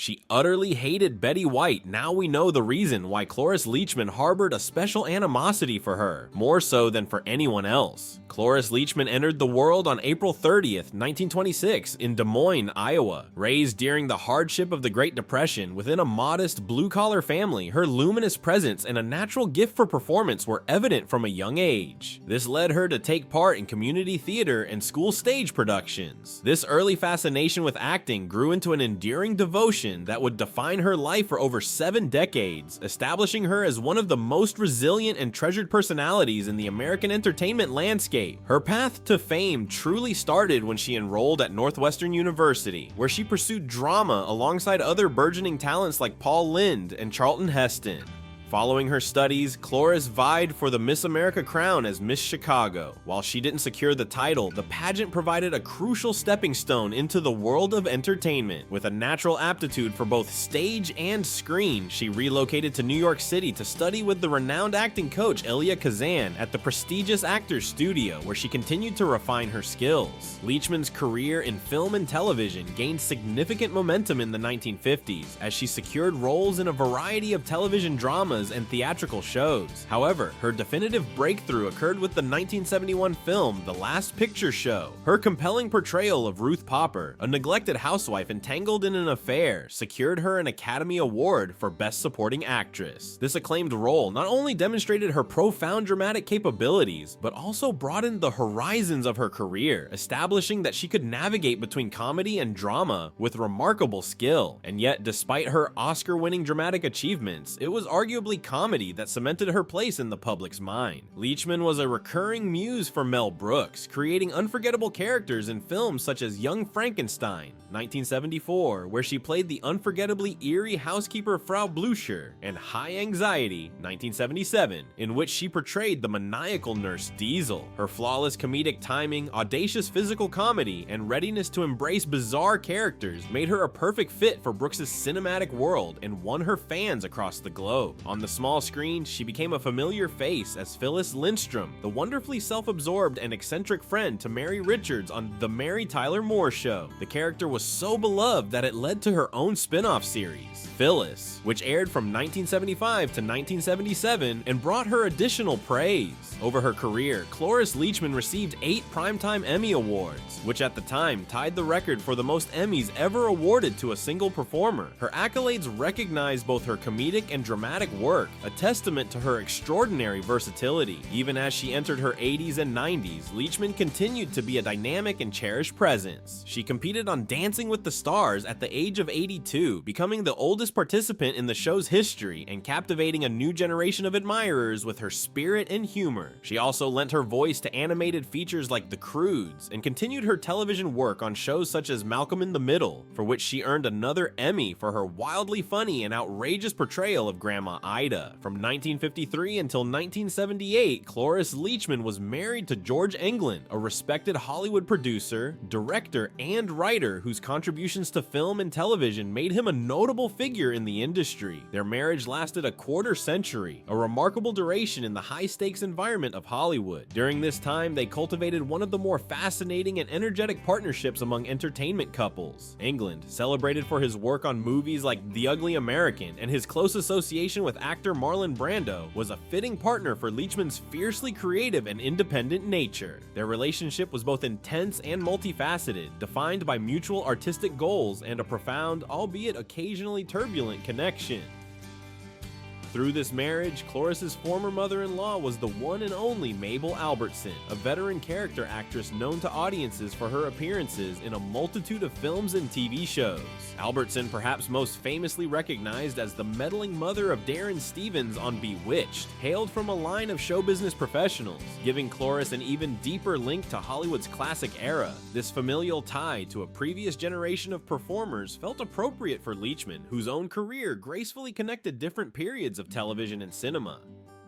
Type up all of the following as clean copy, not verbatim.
She utterly hated Betty White. Now we know the reason why Cloris Leachman harbored a special animosity for her, more so than for anyone else. Cloris Leachman entered the world on April 30th, 1926 in Des Moines, Iowa. Raised during the hardship of the Great Depression within a modest blue-collar family, her luminous presence and a natural gift for performance were evident from a young age. This led her to take part in community theater and school stage productions. This early fascination with acting grew into an enduring devotion that would define her life for over 7 decades, establishing her as one of the most resilient and treasured personalities in the American entertainment landscape. Her path to fame truly started when she enrolled at Northwestern University, where she pursued drama alongside other burgeoning talents like Paul Lynde and Charlton Heston. Following her studies, Cloris vied for the Miss America crown as Miss Chicago. While she didn't secure the title, the pageant provided a crucial stepping stone into the world of entertainment. With a natural aptitude for both stage and screen, she relocated to New York City to study with the renowned acting coach Elia Kazan at the prestigious Actors Studio, where she continued to refine her skills. Leachman's career in film and television gained significant momentum in the 1950s as she secured roles in a variety of television dramas and theatrical shows. However, her definitive breakthrough occurred with the 1971 film The Last Picture Show. Her compelling portrayal of Ruth Popper, a neglected housewife entangled in an affair, secured her an Academy Award for Best Supporting Actress. This acclaimed role not only demonstrated her profound dramatic capabilities, but also broadened the horizons of her career, establishing that she could navigate between comedy and drama with remarkable skill. And yet, despite her Oscar-winning dramatic achievements, it was arguably comedy that cemented her place in the public's mind. Leachman was a recurring muse for Mel Brooks, creating unforgettable characters in films such as Young Frankenstein, 1974, where she played the unforgettably eerie housekeeper Frau Blucher, and High Anxiety, 1977, in which she portrayed the maniacal nurse Diesel. Her flawless comedic timing, audacious physical comedy, and readiness to embrace bizarre characters made her a perfect fit for Brooks's cinematic world and won her fans across the globe. On the small screen, she became a familiar face as Phyllis Lindstrom, the wonderfully self-absorbed and eccentric friend to Mary Richards on The Mary Tyler Moore Show. The character was so beloved that it led to her own spin-off series, Phyllis, which aired from 1975 to 1977 and brought her additional praise. Over her career, Cloris Leachman received 8 Primetime Emmy Awards, which at the time tied the record for the most Emmys ever awarded to a single performer. Her accolades recognize both her comedic and dramatic work, a testament to her extraordinary versatility. Even as she entered her 80s and 90s, Leachman continued to be a dynamic and cherished presence. She competed on Dancing with the Stars at the age of 82, becoming the oldest participant in the show's history and captivating a new generation of admirers with her spirit and humor. She also lent her voice to animated features like The Croods and continued her television work on shows such as Malcolm in the Middle, for which she earned another Emmy for her wildly funny and outrageous portrayal of Grandma Ida. From 1953 until 1978, Cloris Leachman was married to George Englund, a respected Hollywood producer, director, and writer whose contributions to film and television made him a notable figure in the industry. Their marriage lasted a quarter century, a remarkable duration in the high-stakes environment of Hollywood. During this time, they cultivated one of the more fascinating and energetic partnerships among entertainment couples. Englund, celebrated for his work on movies like The Ugly American and his close association with actor Marlon Brando, was a fitting partner for Leachman's fiercely creative and independent nature. Their relationship was both intense and multifaceted, defined by mutual artistic goals and a profound, albeit occasionally turbulent, connection. Through this marriage, Cloris's former mother-in-law was the one and only Mabel Albertson, a veteran character actress known to audiences for her appearances in a multitude of films and TV shows. Albertson, perhaps most famously recognized as the meddling mother of Darren Stevens on Bewitched, hailed from a line of show business professionals, giving Cloris an even deeper link to Hollywood's classic era. This familial tie to a previous generation of performers felt appropriate for Leachman, whose own career gracefully connected different periods of television and cinema.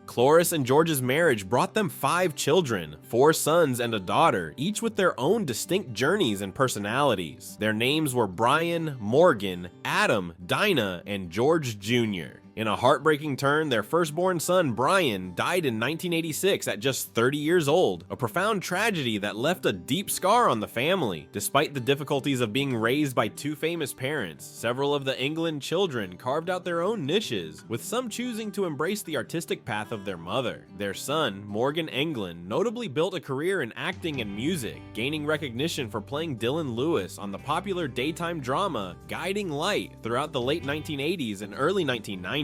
Cloris and George's marriage brought them 5 children, 4 sons and a daughter, each with their own distinct journeys and personalities. Their names were Brian, Morgan, Adam, Dinah, and George Jr. In a heartbreaking turn, their firstborn son, Brian, died in 1986 at just 30 years old, a profound tragedy that left a deep scar on the family. Despite the difficulties of being raised by two famous parents, several of the England children carved out their own niches, with some choosing to embrace the artistic path of their mother. Their son, Morgan England, notably built a career in acting and music, gaining recognition for playing Dylan Lewis on the popular daytime drama Guiding Light throughout the late 1980s and early 1990s.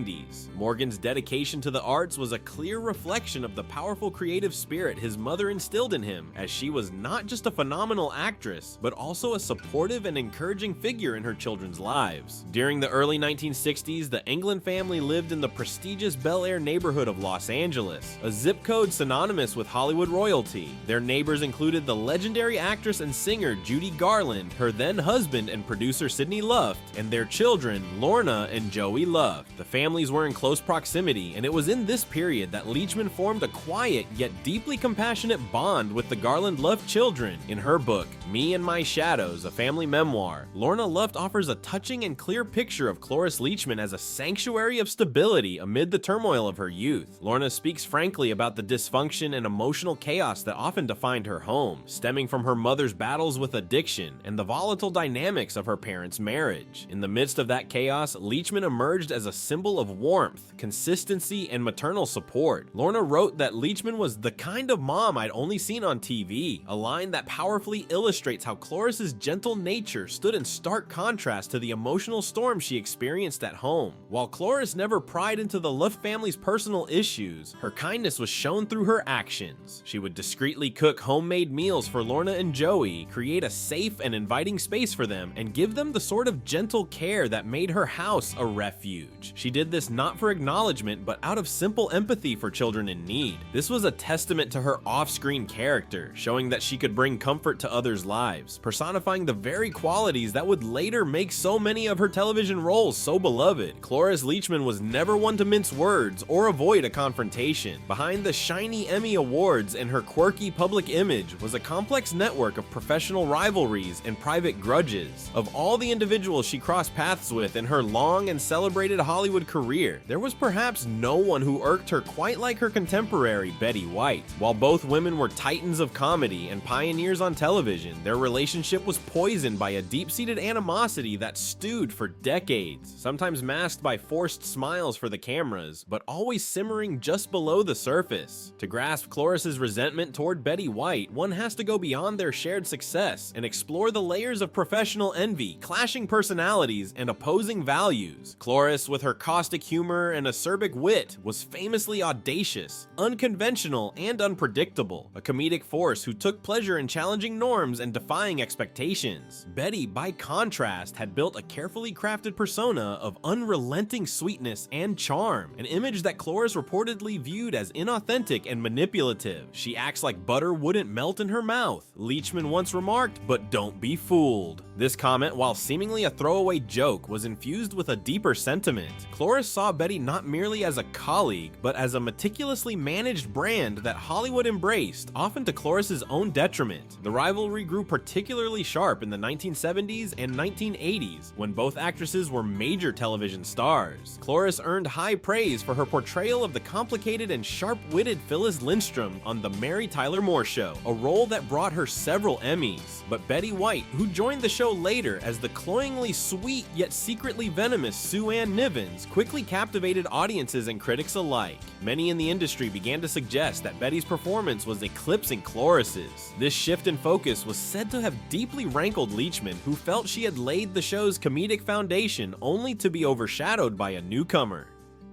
Morgan's dedication to the arts was a clear reflection of the powerful creative spirit his mother instilled in him, as she was not just a phenomenal actress, but also a supportive and encouraging figure in her children's lives. During the early 1960s, the England family lived in the prestigious Bel Air neighborhood of Los Angeles, a zip code synonymous with Hollywood royalty. Their neighbors included the legendary actress and singer Judy Garland, her then husband and producer Sidney Luft, and their children Lorna and Joey Luft. The families were in close proximity, and it was in this period that Leachman formed a quiet yet deeply compassionate bond with the Garland Luft children. In her book, Me and My Shadows, a family memoir, Lorna Luft offers a touching and clear picture of Cloris Leachman as a sanctuary of stability amid the turmoil of her youth. Lorna speaks frankly about the dysfunction and emotional chaos that often defined her home, stemming from her mother's battles with addiction and the volatile dynamics of her parents' marriage. In the midst of that chaos, Leachman emerged as a symbol of warmth, consistency, and maternal support. Lorna wrote that Leachman was the kind of mom I'd only seen on TV, a line that powerfully illustrates how Cloris's gentle nature stood in stark contrast to the emotional storm she experienced at home. While Cloris never pried into the Luft family's personal issues, her kindness was shown through her actions. She would discreetly cook homemade meals for Lorna and Joey, create a safe and inviting space for them, and give them the sort of gentle care that made her house a refuge. She did this not for acknowledgement, but out of simple empathy for children in need. This was a testament to her off-screen character, showing that she could bring comfort to others' lives, personifying the very qualities that would later make so many of her television roles so beloved. Cloris Leachman was never one to mince words or avoid a confrontation. Behind the shiny Emmy Awards and her quirky public image was a complex network of professional rivalries and private grudges. Of all the individuals she crossed paths with in her long and celebrated Hollywood career, there was perhaps no one who irked her quite like her contemporary Betty White. While both women were titans of comedy and pioneers on television, their relationship was poisoned by a deep-seated animosity that stewed for decades, sometimes masked by forced smiles for the cameras, but always simmering just below the surface. To grasp Cloris's resentment toward Betty White, one has to go beyond their shared success and explore the layers of professional envy, clashing personalities, and opposing values. Cloris, with her caustic humor and acerbic wit, was famously audacious, unconventional, and unpredictable, a comedic force who took pleasure in challenging norms and defying expectations. Betty, by contrast, had built a carefully crafted persona of unrelenting sweetness and charm, an image that Cloris reportedly viewed as inauthentic and manipulative. She acts like butter wouldn't melt in her mouth, Leachman once remarked, but don't be fooled. This comment, while seemingly a throwaway joke, was infused with a deeper sentiment. Cloris saw Betty not merely as a colleague, but as a meticulously managed brand that Hollywood embraced, often to Cloris's own detriment. The rivalry grew particularly sharp in the 1970s and 1980s, when both actresses were major television stars. Cloris earned high praise for her portrayal of the complicated and sharp-witted Phyllis Lindstrom on The Mary Tyler Moore Show, a role that brought her several Emmys. But Betty White, who joined the show later as the cloyingly sweet yet secretly venomous Sue Ann Nivens, quickly captivated audiences and critics alike. Many in the industry began to suggest that Betty's performance was eclipsing Cloris's. This shift in focus was said to have deeply rankled Leachman, who felt she had laid the show's comedic foundation only to be overshadowed by a newcomer.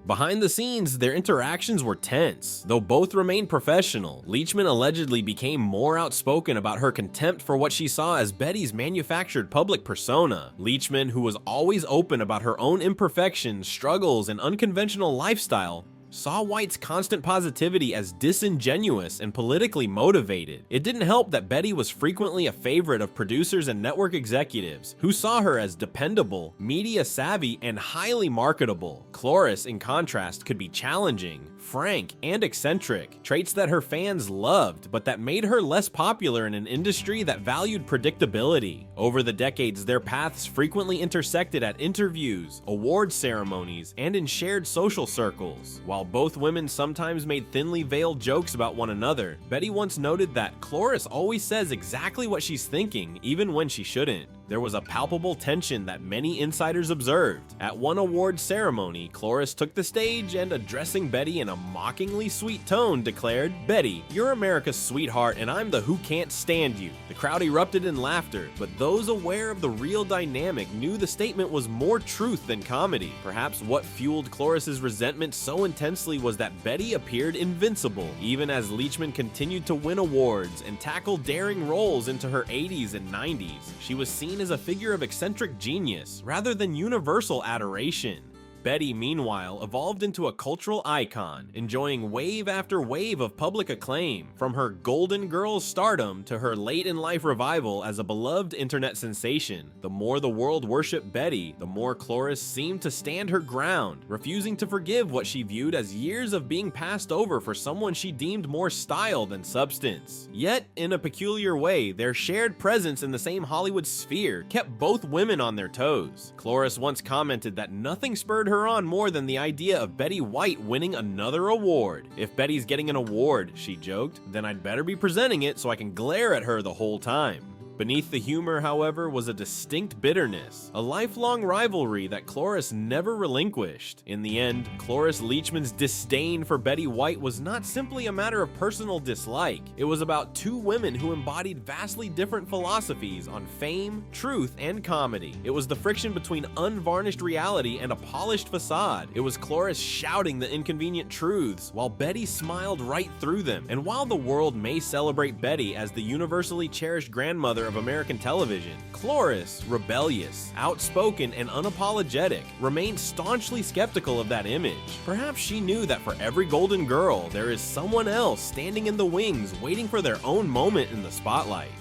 Behind the scenes, their interactions were tense. Though both remained professional, Leachman allegedly became more outspoken about her contempt for what she saw as Betty's manufactured public persona. Leachman, who was always open about her own imperfections, struggles, and unconventional lifestyle, saw White's constant positivity as disingenuous and politically motivated. It didn't help that Betty was frequently a favorite of producers and network executives, who saw her as dependable, media savvy, and highly marketable. Cloris, in contrast, could be challenging, frank, and eccentric, traits that her fans loved, but that made her less popular in an industry that valued predictability. Over the decades, their paths frequently intersected at interviews, award ceremonies, and in shared social circles. While both women sometimes made thinly veiled jokes about one another, Betty once noted that Cloris always says exactly what she's thinking, even when she shouldn't. There was a palpable tension that many insiders observed. At one award ceremony, Cloris took the stage and, addressing Betty in a mockingly sweet tone, declared, "Betty, you're America's sweetheart and I'm the who can't stand you." The crowd erupted in laughter, but those aware of the real dynamic knew the statement was more truth than comedy. Perhaps what fueled Cloris's resentment so intensely was that Betty appeared invincible, even as Leachman continued to win awards and tackle daring roles into her 80s and 90s. She was seen as a figure of eccentric genius rather than universal adoration. Betty, meanwhile, evolved into a cultural icon, enjoying wave after wave of public acclaim, from her Golden Girls stardom to her late-in-life revival as a beloved internet sensation. The more the world worshipped Betty, the more Cloris seemed to stand her ground, refusing to forgive what she viewed as years of being passed over for someone she deemed more style than substance. Yet, in a peculiar way, their shared presence in the same Hollywood sphere kept both women on their toes. Cloris once commented that nothing spurred her on more than the idea of Betty White winning another award. "If Betty's getting an award," she joked, "then I'd better be presenting it so I can glare at her the whole time." Beneath the humor, however, was a distinct bitterness, a lifelong rivalry that Cloris never relinquished. In the end, Cloris Leachman's disdain for Betty White was not simply a matter of personal dislike. It was about two women who embodied vastly different philosophies on fame, truth, and comedy. It was the friction between unvarnished reality and a polished facade. It was Cloris shouting the inconvenient truths, while Betty smiled right through them. And while the world may celebrate Betty as the universally cherished grandmother of American television, Cloris, rebellious, outspoken, and unapologetic, remained staunchly skeptical of that image. Perhaps she knew that for every Golden Girl, there is someone else standing in the wings waiting for their own moment in the spotlight.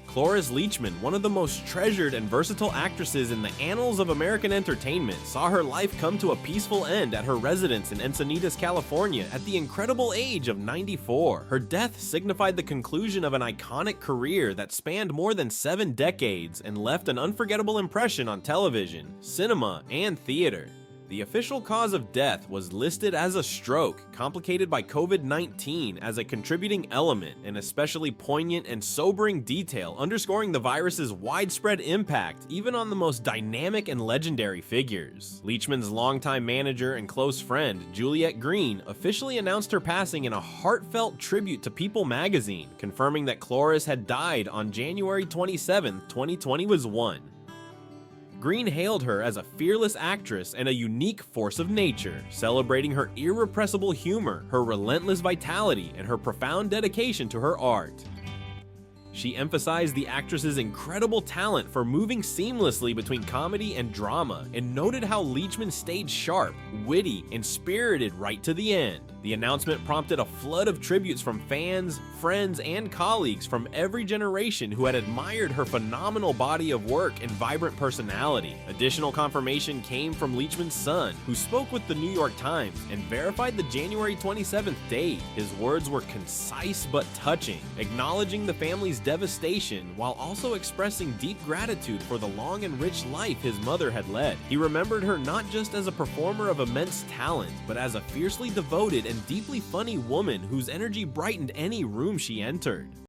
Cloris Leachman, one of the most treasured and versatile actresses in the annals of American entertainment, saw her life come to a peaceful end at her residence in Encinitas, California at the incredible age of 94. Her death signified the conclusion of an iconic career that spanned more than 7 decades and left an unforgettable impression on television, cinema, and theater. The official cause of death was listed as a stroke, complicated by COVID-19 as a contributing element, an especially poignant and sobering detail underscoring the virus's widespread impact even on the most dynamic and legendary figures. Leachman's longtime manager and close friend, Juliette Green, officially announced her passing in a heartfelt tribute to People magazine, confirming that Cloris had died on January 27, 2021. Green hailed her as a fearless actress and a unique force of nature, celebrating her irrepressible humor, her relentless vitality, and her profound dedication to her art. She emphasized the actress's incredible talent for moving seamlessly between comedy and drama, and noted how Leachman stayed sharp, witty, and spirited right to the end. The announcement prompted a flood of tributes from fans, friends, and colleagues from every generation who had admired her phenomenal body of work and vibrant personality. Additional confirmation came from Leachman's son, who spoke with the New York Times and verified the January 27th date. His words were concise but touching, acknowledging the family's devastation while also expressing deep gratitude for the long and rich life his mother had led. He remembered her not just as a performer of immense talent, but as a fiercely devoted and deeply funny woman whose energy brightened any room she entered.